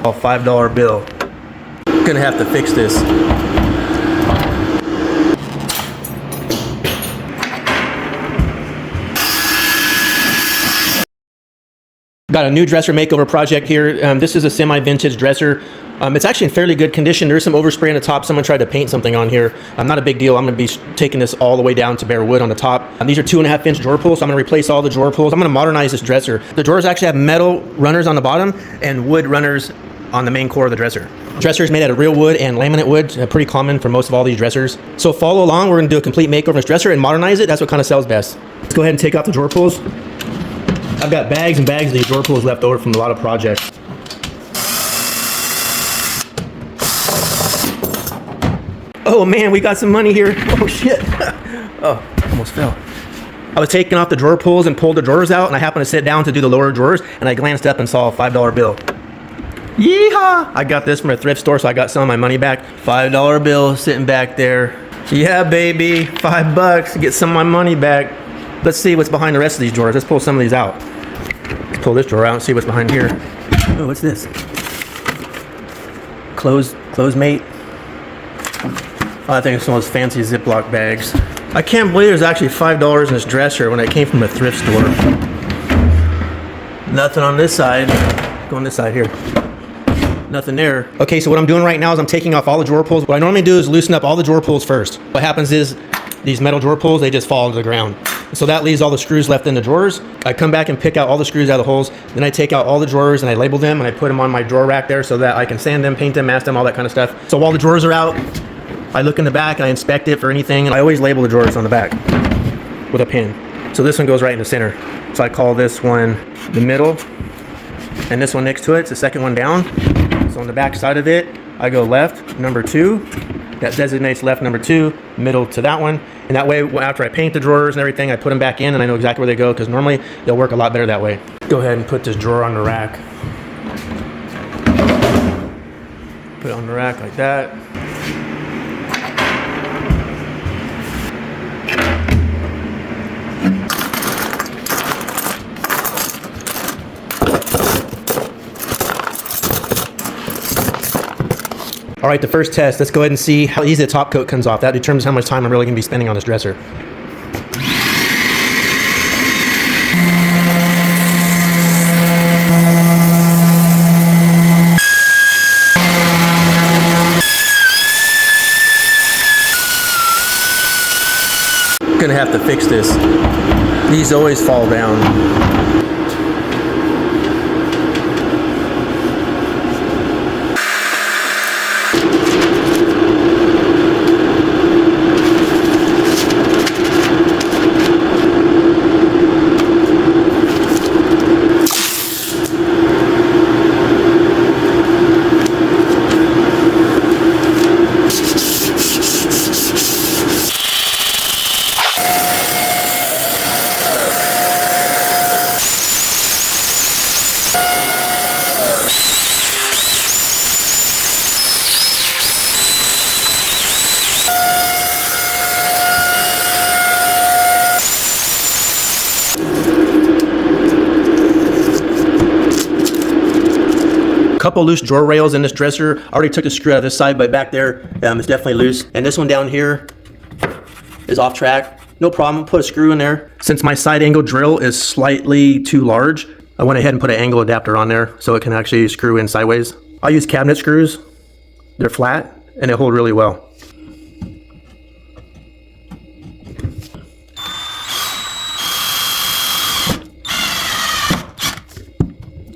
A $5 bill. Gonna have to fix this. Got a new dresser makeover project here. This is a semi-vintage dresser. It's actually in fairly good condition. There's some overspray on the top. Someone tried to paint something on here. Not a big deal. I'm gonna be taking this all the way down to bare wood on the top. These are 2.5 inch drawer pulls, so I'm gonna replace all the drawer pulls. I'm gonna modernize this dresser. The drawers actually have metal runners on the bottom and wood runners on the main core of the dresser. Dresser is made out of real wood and laminate wood, pretty common for most of all these dressers. So follow along. We're gonna do a complete makeover of this dresser and modernize it. That's what kind of sells best. Let's go ahead and take off the drawer pulls. I've got bags and bags of these drawer pulls left over from a lot of projects. Oh man, we got some money here. Oh shit. Oh, almost fell. I was taking off the drawer pulls and pulled the drawers out, and I happened to sit down to do the lower drawers, and I glanced up and saw a $5 bill. Yeehaw! I got this from a thrift store, so I got some of my money back. $5 bill sitting back there. Yeah, baby, $5, get some of my money back. Let's see what's behind the rest of these drawers. Let's pull some of these out. Let's pull this drawer out and see what's behind here. Oh, what's this? Clothes mate. Oh, I think it's one of those fancy Ziploc bags. I can't believe there's actually $5 in this dresser when it came from a thrift store. Nothing on this side. Go on this side here. Nothing there. Okay, so what I'm doing right now is I'm taking off all the drawer pulls. What I normally do is loosen up all the drawer pulls first. What happens is these metal drawer pulls, they just fall to the ground. So that leaves all the screws left in the drawers. I come back and pick out all the screws out of the holes. Then I take out all the drawers and I label them and I put them on my drawer rack there so that I can sand them, paint them, mask them, all that kind of stuff. So while the drawers are out, I look in the back and I inspect it for anything. And I always label the drawers on the back with a pin. So this one goes right in the center. So I call this one the middle. And this one next to it, it's the second one down. So on the back side of it, I go left, number 2. That designates left number 2, middle to that one. And that way, after I paint the drawers and everything, I put them back in and I know exactly where they go, because normally they'll work a lot better that way. Go ahead and put this drawer on the rack. Put it on the rack like that. All right, the first test, let's go ahead and see how easy the top coat comes off. That determines how much time I'm really gonna be spending on this dresser. Gonna have to fix this. These always fall down. Couple loose drawer rails in this dresser. I already took the screw out of this side, but back there it's definitely loose. And this one down here is off track. No problem, put a screw in there. Since my side angle drill is slightly too large, I went ahead and put an angle adapter on there so it can actually screw in sideways. I use cabinet screws. They're flat and they hold really well.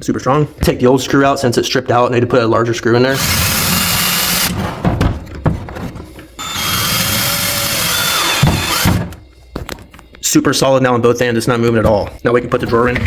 Super strong. Take the old screw out since it's stripped out. I need to put a larger screw in there. Super solid now on both ends. It's not moving at all. Now we can put the drawer in.